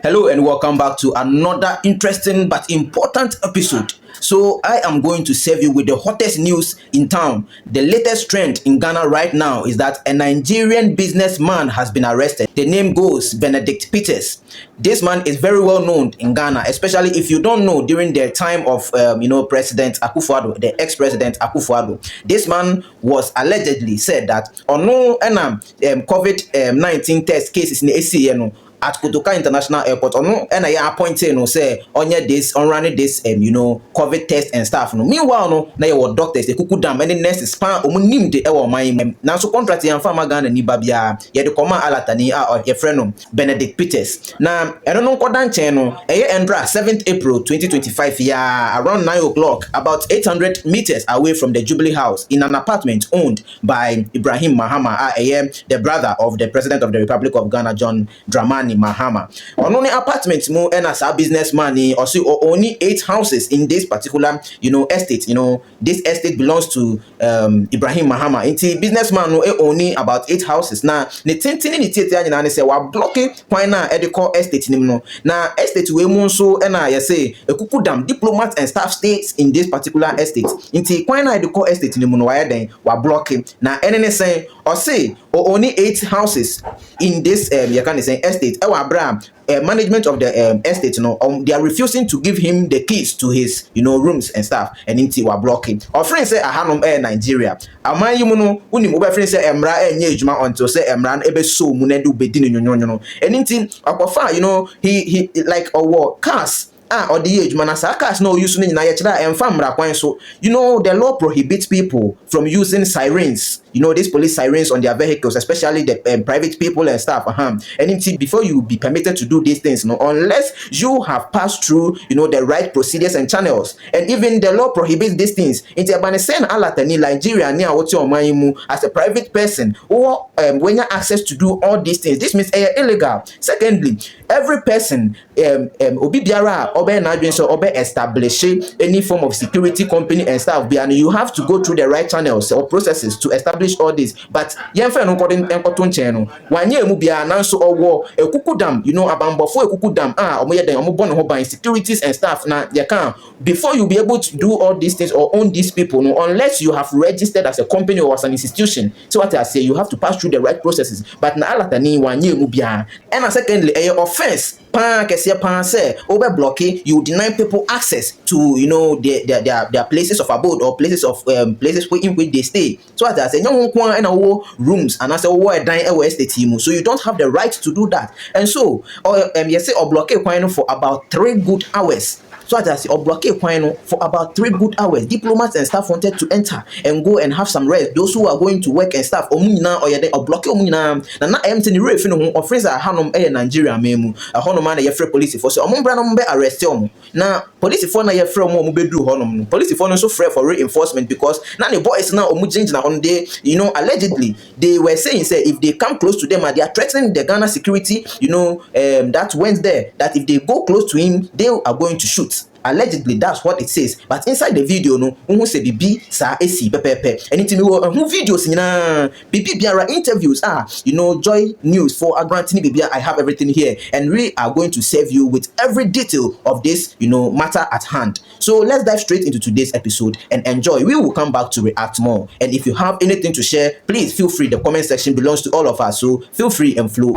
Hello and welcome back to another interesting but important episode. So I am going to serve you with the hottest news in town. The latest trend in Ghana right now is that a Nigerian businessman has been arrested. The name goes Benedict Peters. This man is very well known in Ghana, especially if you don't know, during the time of President Akufo-Addo, the ex-president Akufo-Addo. This man was allegedly said that COVID-19 test cases in the ACN at Kotoka International Airport and I appointed say on this on running this COVID test and stuff. Meanwhile na your doctors they kuku dam any nurses span nim de ewo man now so contract yan farmer Ghana ni babia ye de command alatani your friend Benedict Peters. Now I don't know kodan cheno endra 7th April 2025 around 9 o'clock, about 800 meters away from the Jubilee House in an apartment owned by Ibrahim Mahama, the brother of the President of the Republic of Ghana, John Dramani Mahama. On only apartments mo and as a businessman or only 8 houses in this particular estate. This estate belongs to Ibrahim Mahama. Inti businessman no only about 8 houses. Now the tintini ni tietia nyina ne say wa blocking kwan na e de call estate nim no. Na estate we mu so e na ye say ekuku dam diplomats and staff stays in this particular estate. Inti kwan na e de call estate nim no wa ye den wa blocking. Na ene say or say only 8 houses in this you can say estate. Management of the estate, they are refusing to give him the keys to his rooms and stuff, and inti were blocking. Our friend say ahanom Nigeria. Amman you no uni mobile friend say emra enye ejuma until say emra ebe so munedu bedini nyonyo. And inti akofa he like cars or the age manasaka no use ni na yechira emfamra kwan so the law prohibits people from using sirens, these police sirens on their vehicles, especially the private people and stuff. And before you be permitted to do these things, unless you have passed through the right procedures and channels. And even the law prohibits these things. It's about saying alatani Nigeria near what your money as a private person or when you have access to do all these things. This means illegal. Secondly, every person obi biara obe na so obe establish any form of security company and stuff, and you have to go through the right channels or processes to establish all this. But yemfa no kodin enkoton chen no wanye mu bia na so owo ekuku dam abambofo ekuku dam omo ye den omo bon ho ban securities and stuff na you can before you be able to do all these things or own these people unless you have registered as a company or as an institution. So what I say, you have to pass through the right processes. But na alatani wanye mu bia. And secondly, offense over blocking, you deny people access to their places of abode or places of places in which they stay. So as I say, rooms and I say so you don't have the right to do that. And so or block for about 3 good hours. So as I say, or blockade for about 3 good hours. Diplomats and staff wanted to enter and go and have some rest. Those who are going to work and stuff, or blockade omina. Na empty the ref or friends are hanom Nigeria memu. A honoman a free police for so among arrest him. Now police for na ye free mo bedru honum. Police for no so free for reinforcement because now the boys now change na on day, allegedly they were saying say if they come close to them and they are threatening the Ghana security, that went there, that if they go close to him, they are going to shoot. Allegedly, that's what it says. But inside the video, who say bibi sa esi pepepe. Anything who videos bibi biara interviews Joy News for Agrantini Bibia. I have everything here, and we are going to serve you with every detail of this matter at hand. So let's dive straight into today's episode and enjoy. We will come back to react more. And if you have anything to share, please feel free. The comment section belongs to all of us, so feel free and flow.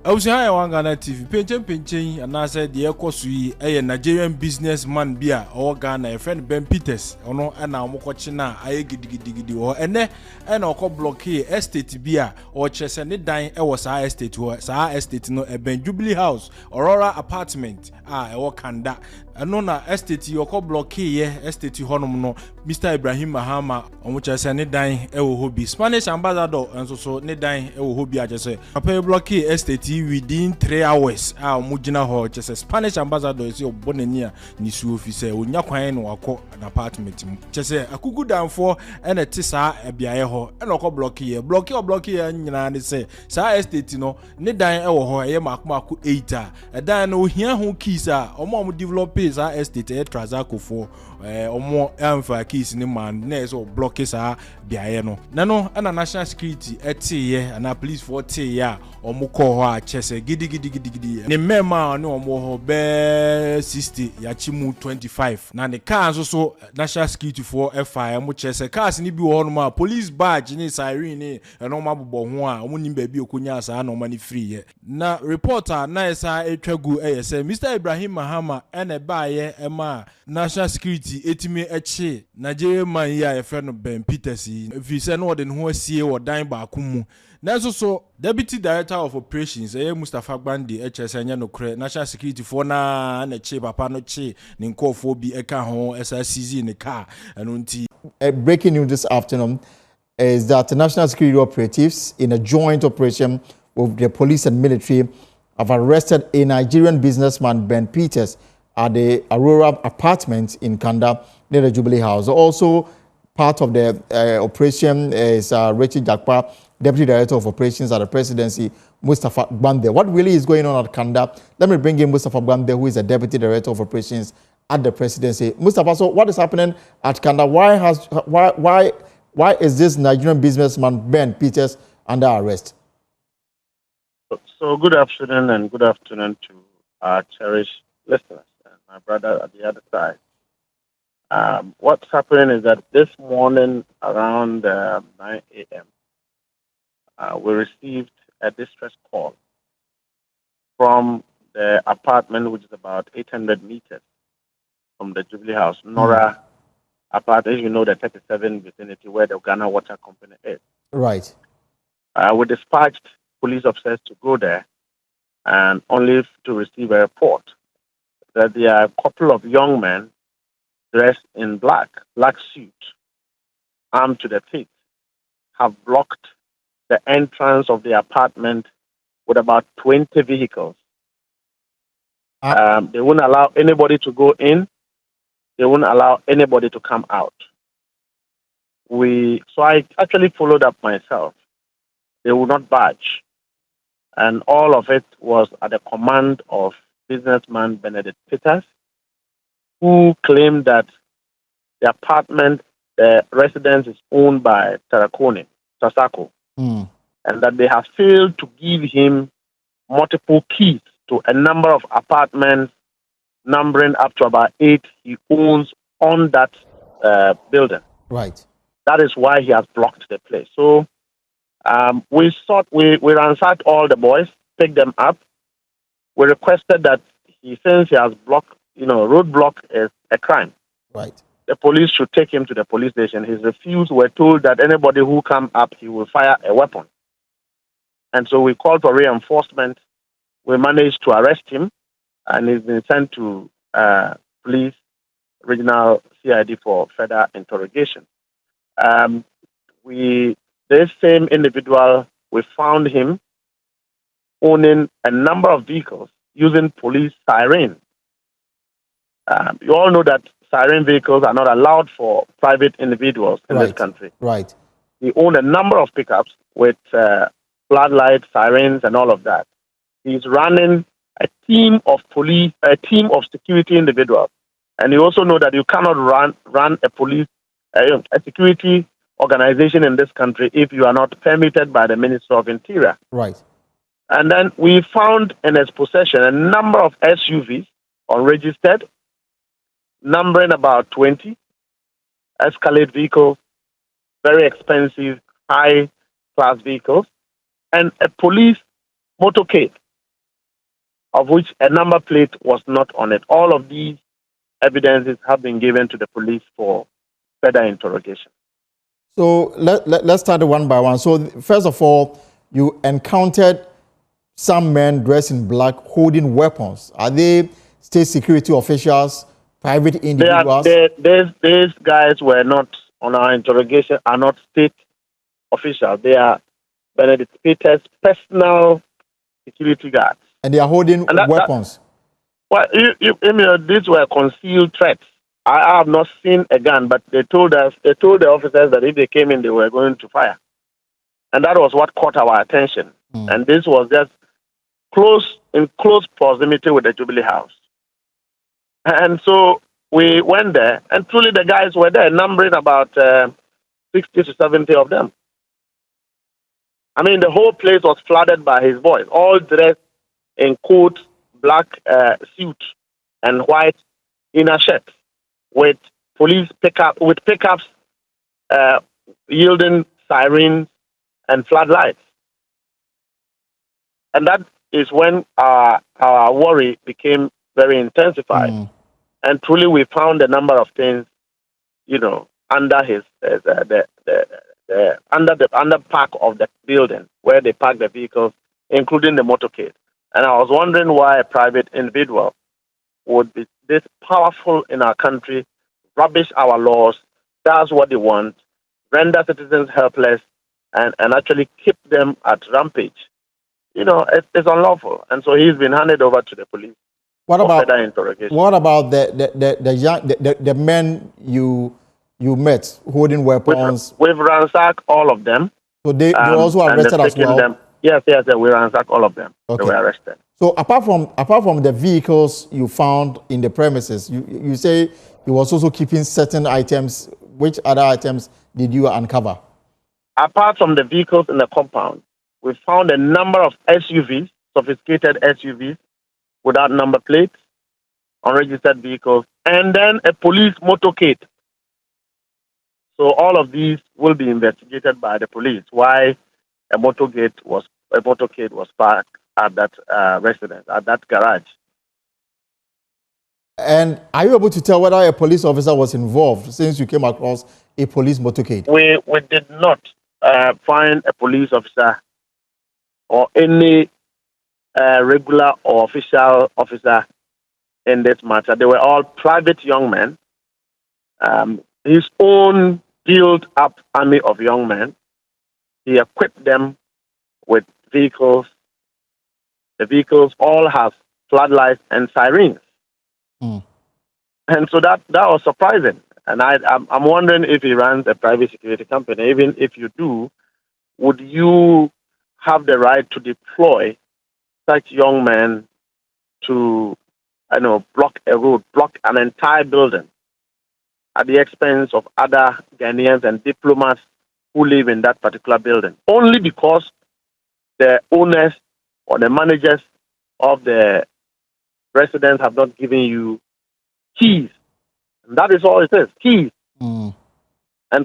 I was here on Ghana TV. Pinchen, and I said the Ekosui, a Nigerian businessman beer or Ghana, a friend Ben Peters, or no, and now Mokochina, I giddy or and Oko blockade estate beer or Chesane Dine, was our estate or Sa estate no a Ben Jubilee House, Aurora apartment, or Kanda. Anona estate yoko blockade estate honum no Mr. Ibrahim Mahama on which I say ne dine hobi Spanish ambassador and so ne dine hobi I just say a pay blockade estate within 3 hours mujina ho just a Spanish ambassador is your bonenia ni su officer onya kwan no wako an apartment mu just say akugu down for and a tisa ebiaye ho and oko blockade nyina ne say sa estate no ne dine ho eye makmako 8 a dan no hia ho keys omo develop sa estate Trazako for omo amfa keys ni man na so block sa biaye no na national security etiye na police for tiye omo ko ho a chese gidi ne mema ne omo ho be 60 yachimu 25 na ne car so national security for FI mo chese cars ni bi wo no ma police badge ni siren ni no ma bobbo ho a omo nim ba bi okonya sa na omo ni free na reporter na esa etwagu say Mr. Ibrahim Mahama ene baye ema national security etimi eche Nigerian man ya friend Ben Peters fi se no de ho asie wo dan ba akumu nanso so deputy director of operations Mustafa Gbande HSN no kre national security for na che papa no che ne nkofo bi eka ho SRCZ ne car anunti. Breaking news this afternoon is that the national security operatives in a joint operation with the police and military have arrested a Nigerian businessman Ben Peters at the Aurora apartment in Kanda near the Jubilee House. Also part of the operation is Richard Jakpa, Deputy Director of Operations at the Presidency, Mustafa Gbande. What really is going on at Kanda? Let me bring in Mustafa Gbande, who is the Deputy Director of Operations at the Presidency. Mustafa, so what is happening at Kanda? Why is this Nigerian businessman Ben Peters under arrest? So good afternoon and good afternoon to our cherished listeners and my brother at the other side. What's happening is that this morning around 9 a.m., we received a distress call from the apartment, which is about 800 meters from the Jubilee House, Nora apartment, you know, the 37 vicinity where the Ghana Water Company is. Right. We dispatched police officers to go there and only to receive a report that there are a couple of young men dressed in black suit, armed to the teeth, have blocked the entrance of the apartment with about 20 vehicles. They won't allow anybody to go in. They won't allow anybody to come out. So I actually followed up myself. They will not budge. And all of it was at the command of businessman Benedict Peters, who claimed that the apartment, the residence is owned by Tasako, and that they have failed to give him multiple keys to a number of apartments numbering up to about 8 he owns on that building. Right. That is why he has blocked the place. So we ransacked all the boys, picked them up. We requested that since he has blocked, roadblock is a crime. Right. The police should take him to the police station. He refused. We're told that anybody who comes up, he will fire a weapon. And so we called for reinforcement. We managed to arrest him, and he's been sent to police regional CID for further interrogation. This same individual, we found him owning a number of vehicles using police sirens. You all know that siren vehicles are not allowed for private individuals in this country. Right. He owned a number of pickups with floodlights, sirens, and all of that. He's running a team of police, a team of security individuals. And you also know that you cannot run a police, a security organization in this country if you are not permitted by the Minister of Interior. Right. And then we found in his possession a number of SUVs unregistered, numbering about 20, Escalade vehicles, very expensive, high-class vehicles, and a police motorcade, of which a number plate was not on it. All of these evidences have been given to the police for further interrogation. So let's start one by one. So first of all, you encountered some men dressed in black holding weapons. Are they state security officials, private individuals? These guys were not on our interrogation, are not state officials. They are Benedict Peter's personal security guards. And they are holding weapons? These were concealed threats. I have not seen a gun, but they told the officers that if they came in, they were going to fire. And that was what caught our attention. And this was just in close proximity with the Jubilee House. And so we went there, and truly the guys were there, numbering about 60 to 70 of them. I mean, the whole place was flooded by his boys, all dressed in coat, black suit, and white inner shirt, with police pickups yielding sirens and floodlights. And that is when our worry became very intensified. And truly, we found a number of things, under under park of the building where they park the vehicles, including the motorcade. And I was wondering why a private individual would be this powerful in our country, rubbish our laws, does what they want, render citizens helpless, and actually keep them at rampage. It's unlawful. And so he's been handed over to the police. What about further interrogation. What about the men you met holding weapons? We've ransacked all of them. So they also arrested as well? Them. Yes, we ransacked all of them. Okay. They were arrested. So apart from the vehicles you found in the premises, you say he was also keeping certain items. Which other items did you uncover? Apart from the vehicles in the compound, we found a number of SUVs, sophisticated SUVs, without number plates, unregistered vehicles, and then a police motorcade. So all of these will be investigated by the police. Why a motorcade was parked at that residence, at that garage. And are you able to tell whether a police officer was involved since you came across a police motorcade? We did not find a police officer or any regular or official officer in this matter. They were all private young men. His own built-up army of young men. He equipped them with vehicles. The vehicles all have floodlights and sirens. And so that was surprising. And I'm wondering if he runs a private security company. Even if you do, would you have the right to deploy such young men to, block a road, block an entire building at the expense of other Ghanaians and diplomats who live in that particular building, only because the owners or the managers of the residents have not given you keys? And that is all it is, keys. And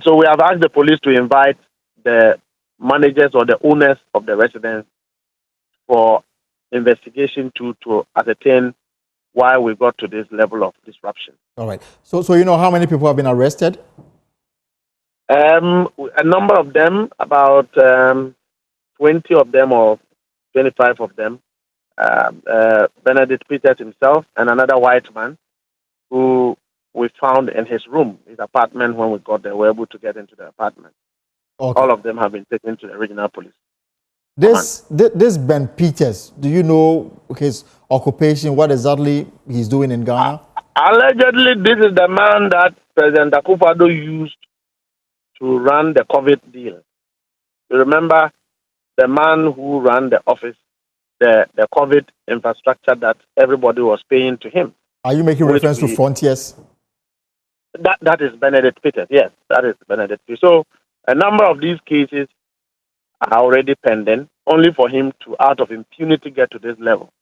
so we have asked the police to invite the managers or the owners of the residence for investigation to ascertain why we got to this level of disruption. All right. So you know how many people have been arrested? A number of them, about 20 of them or 25 of them. Benedict Peters himself and another white man who we found in his room, his apartment. When we got there, we were able to get into the apartment. Okay. All of them have been taken to the regional police. This Ben Peters, do you know his occupation, what exactly he's doing in Ghana? Allegedly, this is the man that President Kwadwo used to run the COVID deal. You remember the man who ran the office, the COVID infrastructure that everybody was paying to him. Are you making reference to Frontiers? That is Benedict Peters, yes, that is Benedict Peters. So a number of these cases are already pending, only for him to, out of impunity, get to this level.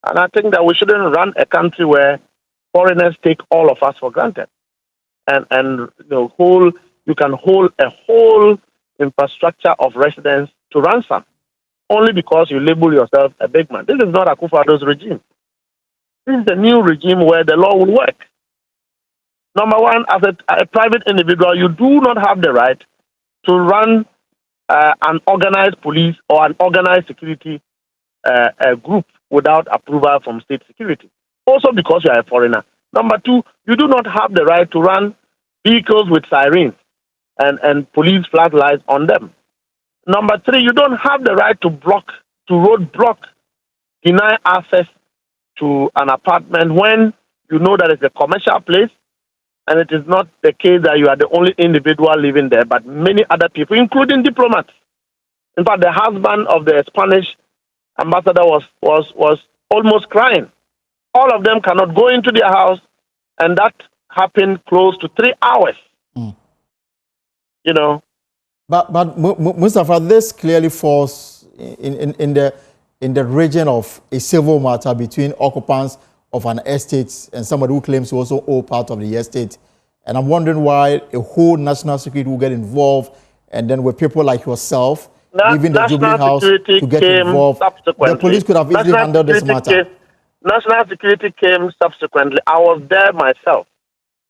And I think that we shouldn't run a country where foreigners take all of us for granted. And you can hold a whole infrastructure of residents to ransom only because you label yourself a big man. This is not Akufo-Addo's regime. This is a new regime where the law will work. Number one, as a private individual, you do not have the right to run an organized police or an organized security group without approval from state security. Also because you are a foreigner. Number two, you do not have the right to run vehicles with sirens and police flag lights on them. Number three, you don't have the right to roadblock, deny access to an apartment when you know that it's a commercial place and it is not the case that you are the only individual living there, but many other people, including diplomats. In fact, the husband of the Spanish ambassador was almost crying. All of them cannot go into their house, and that happened close to 3 hours. You know. But Mustafa, this clearly falls in the region of a civil matter between occupants of an estate and somebody who claims to also own part of the estate. And I'm wondering why a whole national security will get involved, and then with people like yourself, leaving the Jubilee House to get involved. The police could have easily handled this matter. National security came subsequently. I was there myself.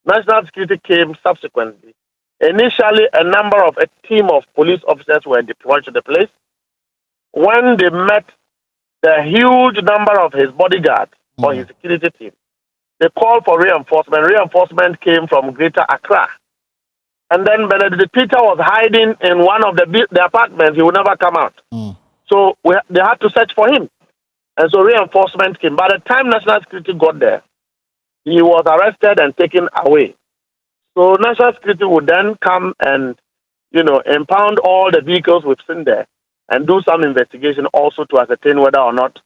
National security came subsequently. Initially, a team of police officers were deployed to the place. When they met the huge number of his bodyguards or his security team, they called for reinforcement. Reinforcement came from Greater Accra. And then Benedict Peter was hiding in one of the apartments. He would never come out. So they had to search for him. And so reinforcement came. By the time National Security got there, he was arrested and taken away. So National Security would then come and, impound all the vehicles we've seen there and do some investigation also to ascertain whether or not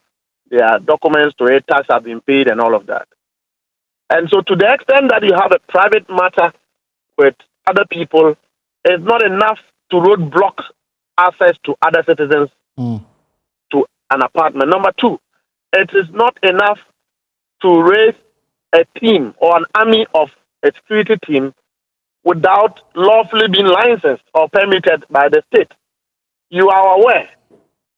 there are documents to it, tax have been paid and all of that. And so to the extent that you have a private matter with other people, it's not enough to roadblock access to other citizens to an apartment. Number two, it is not enough to raise a team or an army of a security team without lawfully being licensed or permitted by the state. You are aware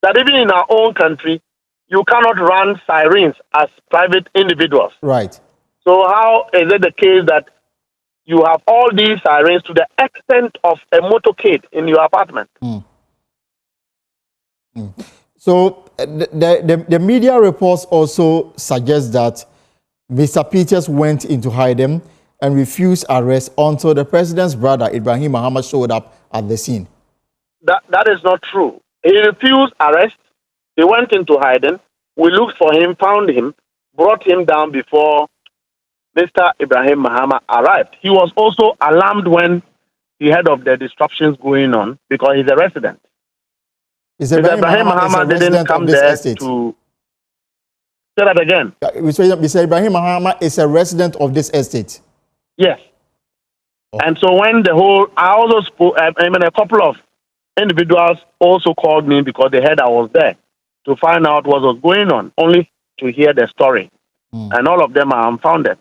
that even in our own country, you cannot run sirens as private individuals. Right. So how is it the case that you have all these sirens to the extent of a motorcade in your apartment? So the media reports also suggest that Mr. Peters went into hiding and refused arrest until the president's brother, Ibrahim Mahama, showed up at the scene. That is not true. He refused arrest. He went into hiding. We looked for him, found him, brought him down before Mr. Ibrahim Mahama arrived. He was also alarmed when he heard of the disruptions going on because he's a resident. Mr. Ibrahim Mahama didn't come there estate. To... Say that again. Mr. Ibrahim Mahama is a resident of this estate. Yes. Oh. And so when I also spoke, a couple of individuals also called me because they heard I was there to find out what was going on, only to hear the story. And all of them are unfounded.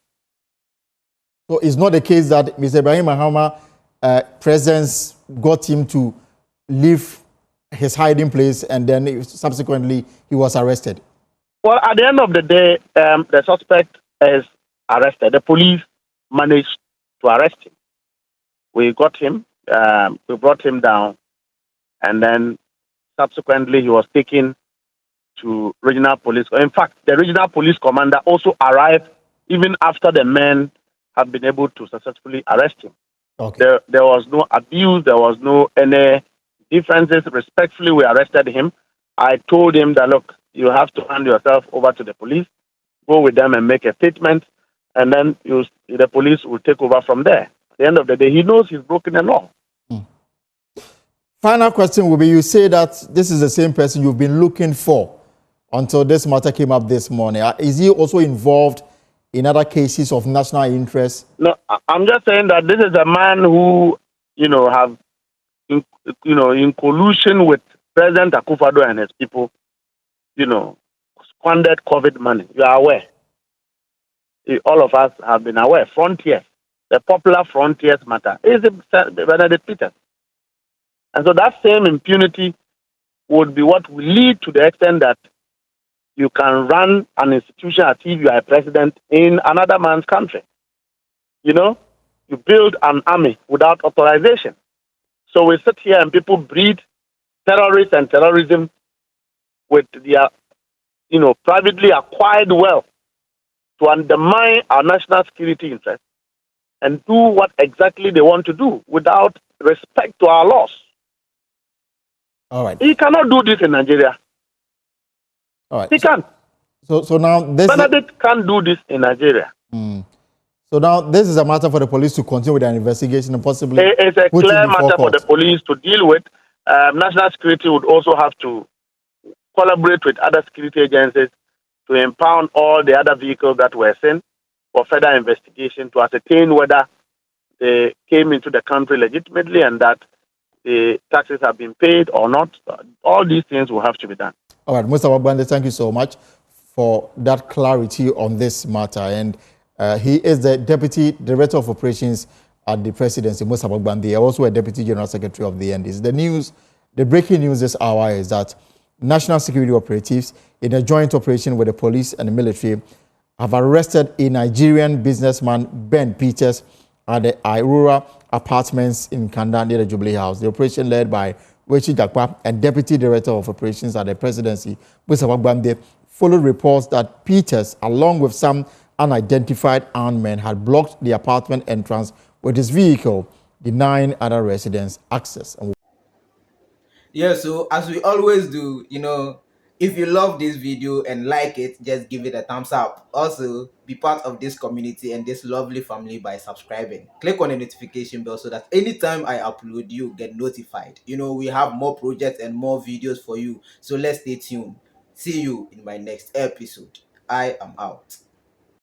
So it's not the case that Mr. Ibrahim Mahama presence got him to leave his hiding place and then subsequently he was arrested? Well, at the end of the day, the suspect is arrested. The police managed to arrest him. We got him, we brought him down, and then subsequently he was taken to regional police. In fact, the regional police commander also arrived even after the men have been able to successfully arrest him. Okay. There was no abuse, there was no any differences. Respectfully, we arrested him. I told him that, look, you have to hand yourself over to the police, go with them and make a statement, and then the police will take over from there. At the end of the day, he knows he's broken the law. Final question will be, you say that this is the same person you've been looking for until this matter came up this morning. Is he also involved in other cases of national interest? No, I'm just saying that this is a man who, in collusion with President Kwadwo and his people, squandered COVID money. You are aware. All of us have been aware. Frontiers, the popular frontiers matter, is Benedict Peters. And so that same impunity would be what will lead to the extent that you can run an institution as if you are a president in another man's country. You build an army without authorization. So we sit here and people breed terrorists and terrorism with their, privately acquired wealth to undermine our national security interests and do what exactly they want to do without respect to our laws. All right. He cannot do this in Nigeria. All right. He can't. So now this Benedict can't do this in Nigeria. So now this is a matter for the police to continue with their investigation and possibly It's a put him clear before matter for court. the police to deal with. National security would also have to collaborate with other security agencies to impound all the other vehicles that were seen for further investigation to ascertain whether they came into the country legitimately and that the taxes have been paid or not. All these things will have to be done. All right, Mr. Wagbande, thank you so much for that clarity on this matter. And he is the Deputy Director of Operations at the Presidency, Mr. Wagbande, also a Deputy General Secretary of the NDs. The breaking news this hour is that national security operatives in a joint operation with the police and the military have arrested a Nigerian businessman, Ben Peters, at the Aurora Apartments in Kanda near the Jubilee House. The operation led by Wechi Jakpa and Deputy Director of Operations at the Presidency, Mr. Wagbande, followed reports that Peters, along with some unidentified armed men, had blocked the apartment entrance with his vehicle, denying other residents access. Yeah, so as we always do, if you love this video and like it, just give it a thumbs up. Also, be part of this community and this lovely family by subscribing. Click on the notification bell so that anytime I upload, you get notified. We have more projects and more videos for you. So let's stay tuned. See you in my next episode. I am out.